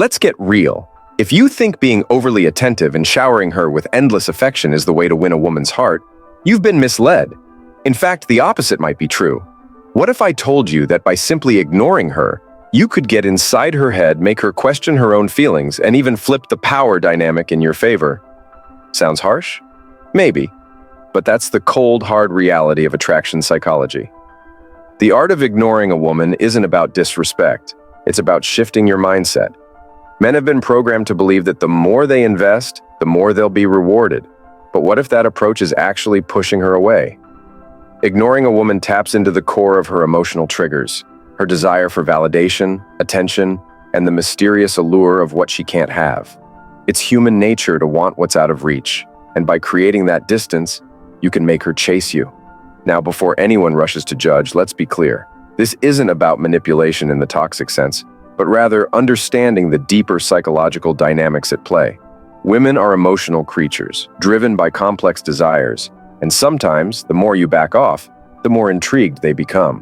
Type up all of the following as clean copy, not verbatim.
Let's get real. If you think being overly attentive and showering her with endless affection is the way to win a woman's heart, you've been misled. In fact, the opposite might be true. What if I told you that by simply ignoring her, you could get inside her head, make her question her own feelings, and even flip the power dynamic in your favor? Sounds harsh? Maybe. But that's the cold, hard reality of attraction psychology. The art of ignoring a woman isn't about disrespect. It's about shifting your mindset. Men have been programmed to believe that the more they invest, the more they'll be rewarded. But what if that approach is actually pushing her away? Ignoring a woman taps into the core of her emotional triggers, her desire for validation, attention, and the mysterious allure of what she can't have. It's human nature to want what's out of reach, and by creating that distance, you can make her chase you. Now, before anyone rushes to judge, let's be clear. This isn't about manipulation in the toxic sense, but rather understanding the deeper psychological dynamics at play. Women are emotional creatures, driven by complex desires, and sometimes, the more you back off, the more intrigued they become.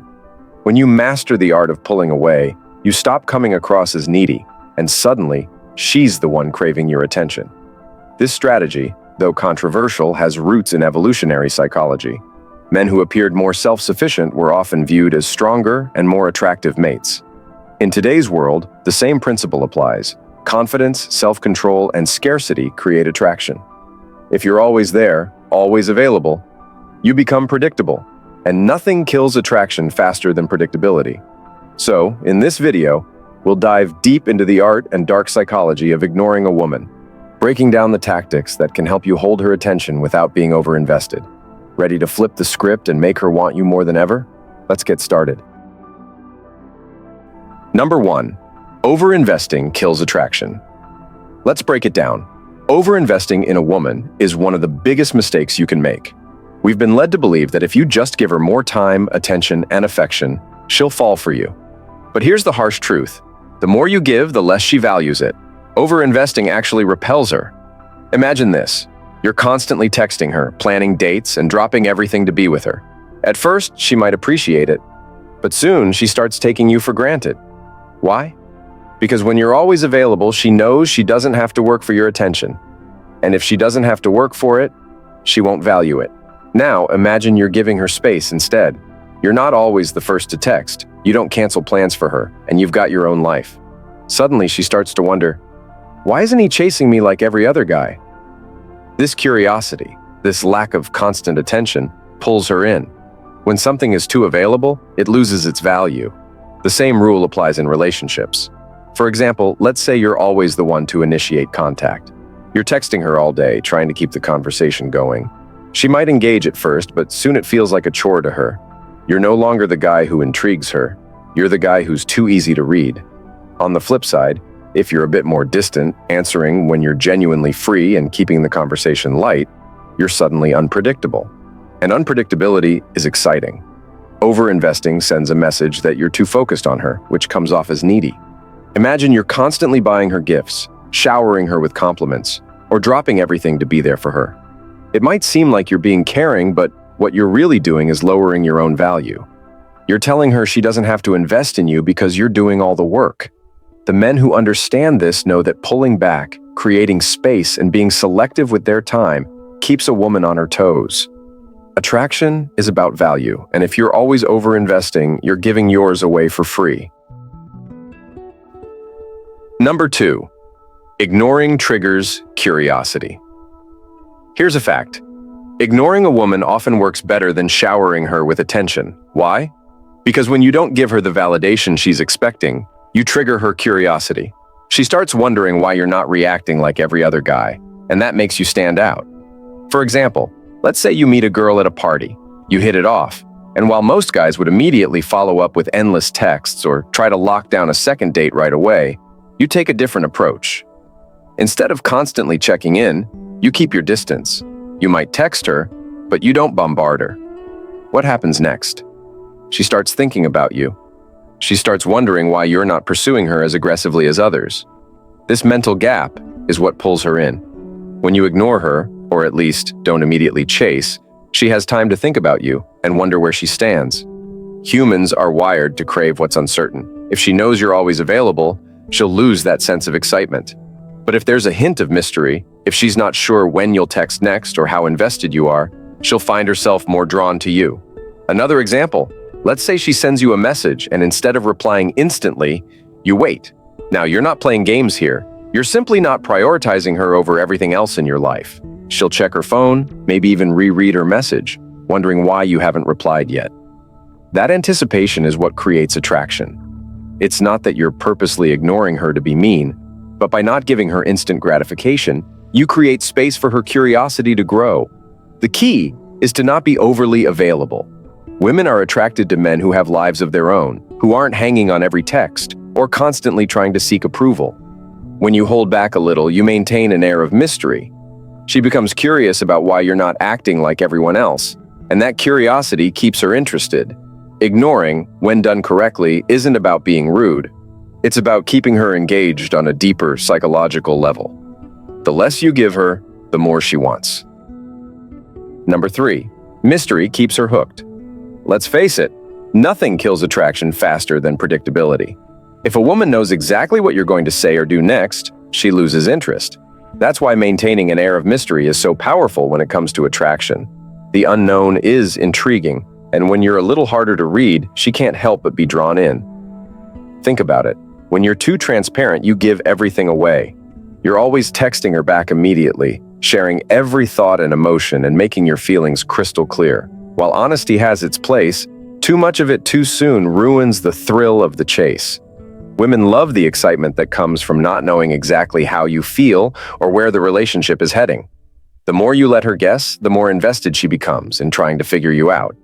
When you master the art of pulling away, you stop coming across as needy, and suddenly, she's the one craving your attention. This strategy, though controversial, has roots in evolutionary psychology. Men who appeared more self-sufficient were often viewed as stronger and more attractive mates. In today's world, the same principle applies. Confidence, self-control, and scarcity create attraction. If you're always there, always available, you become predictable, and nothing kills attraction faster than predictability. So, in this video, we'll dive deep into the art and dark psychology of ignoring a woman, breaking down the tactics that can help you hold her attention without being overinvested. Ready to flip the script and make her want you more than ever? Let's get started. Number 1. Overinvesting kills attraction. Let's break it down. Overinvesting in a woman is one of the biggest mistakes you can make. We've been led to believe that if you just give her more time, attention, and affection, she'll fall for you. But here's the harsh truth. The more you give, the less she values it. Overinvesting actually repels her. Imagine this. You're constantly texting her, planning dates, and dropping everything to be with her. At first, she might appreciate it, but soon she starts taking you for granted. Why? Because when you're always available, she knows she doesn't have to work for your attention. And if she doesn't have to work for it, she won't value it. Now, imagine you're giving her space instead. You're not always the first to text. You don't cancel plans for her, and you've got your own life. Suddenly, she starts to wonder, why isn't he chasing me like every other guy? This curiosity, this lack of constant attention, pulls her in. When something is too available, it loses its value. The same rule applies in relationships. For example, let's say you're always the one to initiate contact. You're texting her all day, trying to keep the conversation going. She might engage at first, but soon it feels like a chore to her. You're no longer the guy who intrigues her. You're the guy who's too easy to read. On the flip side, if you're a bit more distant, answering when you're genuinely free and keeping the conversation light, you're suddenly unpredictable. And unpredictability is exciting. Overinvesting sends a message that you're too focused on her, which comes off as needy. Imagine you're constantly buying her gifts, showering her with compliments, or dropping everything to be there for her. It might seem like you're being caring, but what you're really doing is lowering your own value. You're telling her she doesn't have to invest in you because you're doing all the work. The men who understand this know that pulling back, creating space, and being selective with their time keeps a woman on her toes. Attraction is about value, and if you're always overinvesting, you're giving yours away for free. Number 2. Ignoring triggers curiosity. Here's a fact. Ignoring a woman often works better than showering her with attention. Why? Because when you don't give her the validation she's expecting, you trigger her curiosity. She starts wondering why you're not reacting like every other guy, and that makes you stand out. For example, let's say you meet a girl at a party. You hit it off, and while most guys would immediately follow up with endless texts or try to lock down a second date right away, you take a different approach. Instead of constantly checking in, you keep your distance. You might text her, but you don't bombard her. What happens next? She starts thinking about you. She starts wondering why you're not pursuing her as aggressively as others. This mental gap is what pulls her in. When you ignore her, or at least don't immediately chase, she has time to think about you and wonder where she stands. Humans are wired to crave what's uncertain. If she knows you're always available, she'll lose that sense of excitement. But if there's a hint of mystery, if she's not sure when you'll text next or how invested you are, she'll find herself more drawn to you. Another example, let's say she sends you a message and instead of replying instantly, you wait. Now, you're not playing games here. You're simply not prioritizing her over everything else in your life. She'll check her phone, maybe even reread her message, wondering why you haven't replied yet. That anticipation is what creates attraction. It's not that you're purposely ignoring her to be mean, but by not giving her instant gratification, you create space for her curiosity to grow. The key is to not be overly available. Women are attracted to men who have lives of their own, who aren't hanging on every text or constantly trying to seek approval. When you hold back a little, you maintain an air of mystery. She becomes curious about why you're not acting like everyone else, and that curiosity keeps her interested. Ignoring, when done correctly, isn't about being rude. It's about keeping her engaged on a deeper psychological level. The less you give her, the more she wants. Number 3, mystery keeps her hooked. Let's face it, nothing kills attraction faster than predictability. If a woman knows exactly what you're going to say or do next, she loses interest. That's why maintaining an air of mystery is so powerful when it comes to attraction. The unknown is intriguing, and when you're a little harder to read, she can't help but be drawn in. Think about it. When you're too transparent, you give everything away. You're always texting her back immediately, sharing every thought and emotion and making your feelings crystal clear. While honesty has its place, too much of it too soon ruins the thrill of the chase. Women love the excitement that comes from not knowing exactly how you feel or where the relationship is heading. The more you let her guess, the more invested she becomes in trying to figure you out.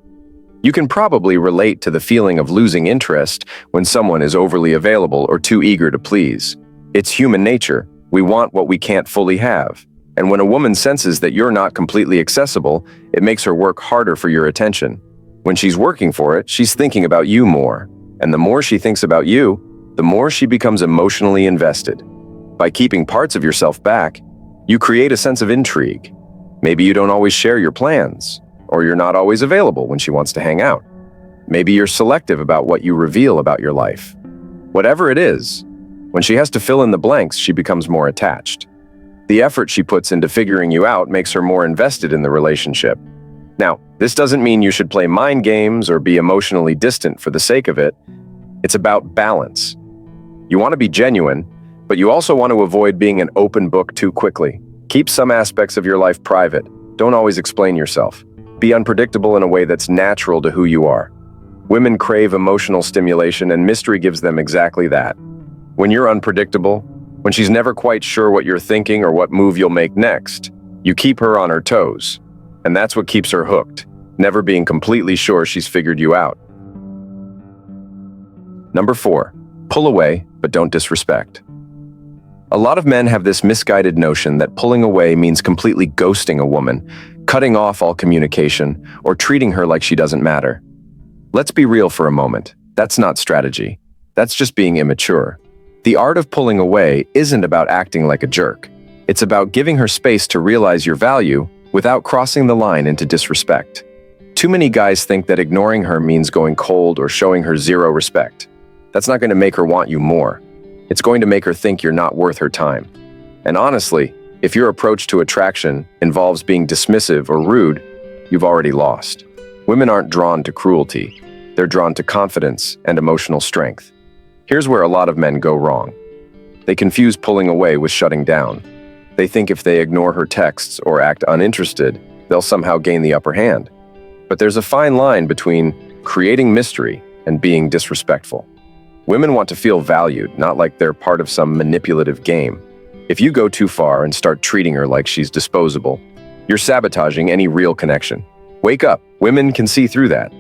You can probably relate to the feeling of losing interest when someone is overly available or too eager to please. It's human nature. We want what we can't fully have. And when a woman senses that you're not completely accessible, it makes her work harder for your attention. When she's working for it, she's thinking about you more. And the more she thinks about you, the more she becomes emotionally invested. By keeping parts of yourself back, you create a sense of intrigue. Maybe you don't always share your plans, or you're not always available when she wants to hang out. Maybe you're selective about what you reveal about your life. Whatever it is, when she has to fill in the blanks, she becomes more attached. The effort she puts into figuring you out makes her more invested in the relationship. Now, this doesn't mean you should play mind games or be emotionally distant for the sake of it. It's about balance. You want to be genuine, but you also want to avoid being an open book too quickly. Keep some aspects of your life private. Don't always explain yourself. Be unpredictable in a way that's natural to who you are. Women crave emotional stimulation, and mystery gives them exactly that. When you're unpredictable, when she's never quite sure what you're thinking or what move you'll make next, you keep her on her toes. And that's what keeps her hooked, never being completely sure she's figured you out. Number 4, pull away, but don't disrespect. A lot of men have this misguided notion that pulling away means completely ghosting a woman, cutting off all communication, or treating her like she doesn't matter. Let's be real for a moment. That's not strategy. That's just being immature. The art of pulling away isn't about acting like a jerk. It's about giving her space to realize your value without crossing the line into disrespect. Too many guys think that ignoring her means going cold or showing her zero respect. That's not going to make her want you more. It's going to make her think you're not worth her time. And honestly, if your approach to attraction involves being dismissive or rude, you've already lost. Women aren't drawn to cruelty. They're drawn to confidence and emotional strength. Here's where a lot of men go wrong. They confuse pulling away with shutting down. They think if they ignore her texts or act uninterested, they'll somehow gain the upper hand. But there's a fine line between creating mystery and being disrespectful. Women want to feel valued, not like they're part of some manipulative game. If you go too far and start treating her like she's disposable, you're sabotaging any real connection. Wake up, women can see through that.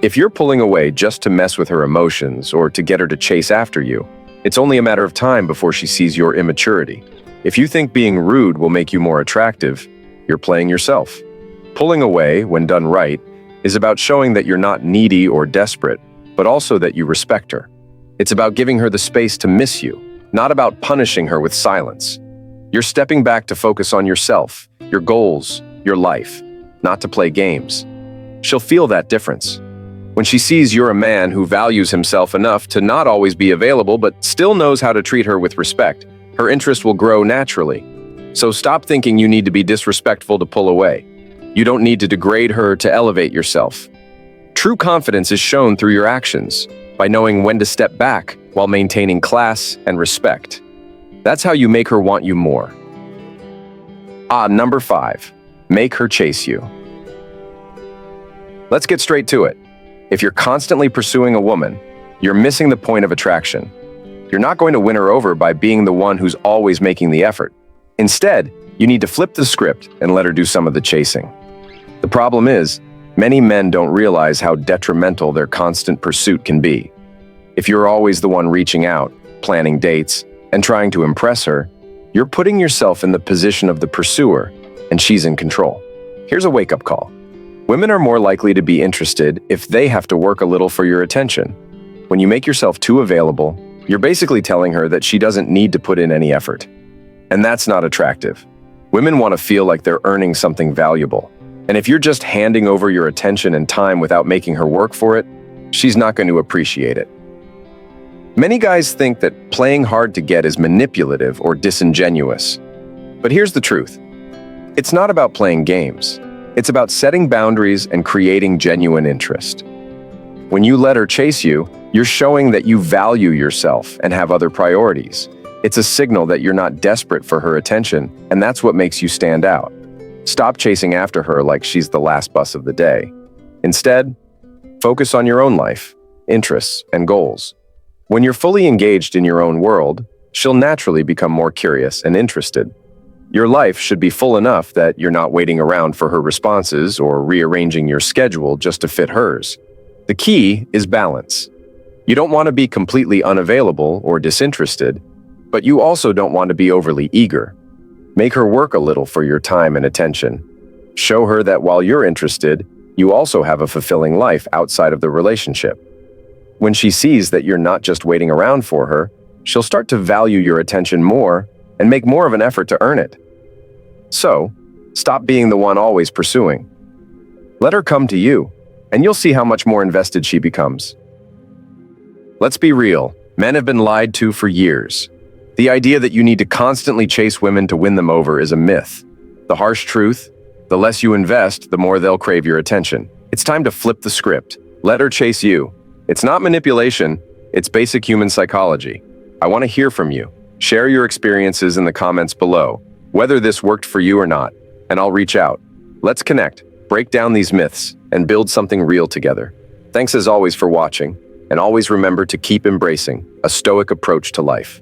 If you're pulling away just to mess with her emotions or to get her to chase after you, it's only a matter of time before she sees your immaturity. If you think being rude will make you more attractive, you're playing yourself. Pulling away, when done right, is about showing that you're not needy or desperate, but also that you respect her. It's about giving her the space to miss you, not about punishing her with silence. You're stepping back to focus on yourself, your goals, your life, not to play games. She'll feel that difference. When she sees you're a man who values himself enough to not always be available but still knows how to treat her with respect, her interest will grow naturally. So stop thinking you need to be disrespectful to pull away. You don't need to degrade her to elevate yourself. True confidence is shown through your actions, by knowing when to step back while maintaining class and respect. That's how you make her want you more. Number 5. Make her chase you. Let's get straight to it. If you're constantly pursuing a woman, you're missing the point of attraction. You're not going to win her over by being the one who's always making the effort. Instead, you need to flip the script and let her do some of the chasing. The problem is, many men don't realize how detrimental their constant pursuit can be. If you're always the one reaching out, planning dates, and trying to impress her, you're putting yourself in the position of the pursuer, and she's in control. Here's a wake-up call. Women are more likely to be interested if they have to work a little for your attention. When you make yourself too available, you're basically telling her that she doesn't need to put in any effort. And that's not attractive. Women want to feel like they're earning something valuable. And if you're just handing over your attention and time without making her work for it, she's not going to appreciate it. Many guys think that playing hard to get is manipulative or disingenuous. But here's the truth. It's not about playing games. It's about setting boundaries and creating genuine interest. When you let her chase you, you're showing that you value yourself and have other priorities. It's a signal that you're not desperate for her attention, and that's what makes you stand out. Stop chasing after her like she's the last bus of the day. Instead, focus on your own life, interests, and goals. When you're fully engaged in your own world, she'll naturally become more curious and interested. Your life should be full enough that you're not waiting around for her responses or rearranging your schedule just to fit hers. The key is balance. You don't want to be completely unavailable or disinterested, but you also don't want to be overly eager. Make her work a little for your time and attention. Show her that while you're interested, you also have a fulfilling life outside of the relationship. When she sees that you're not just waiting around for her, she'll start to value your attention more and make more of an effort to earn it. So, stop being the one always pursuing. Let her come to you, and you'll see how much more invested she becomes. Let's be real, men have been lied to for years. The idea that you need to constantly chase women to win them over is a myth. The harsh truth, the less you invest, the more they'll crave your attention. It's time to flip the script. Let her chase you. It's not manipulation, it's basic human psychology. I want to hear from you. Share your experiences in the comments below, whether this worked for you or not, and I'll reach out. Let's connect, break down these myths, and build something real together. Thanks as always for watching, and always remember to keep embracing a stoic approach to life.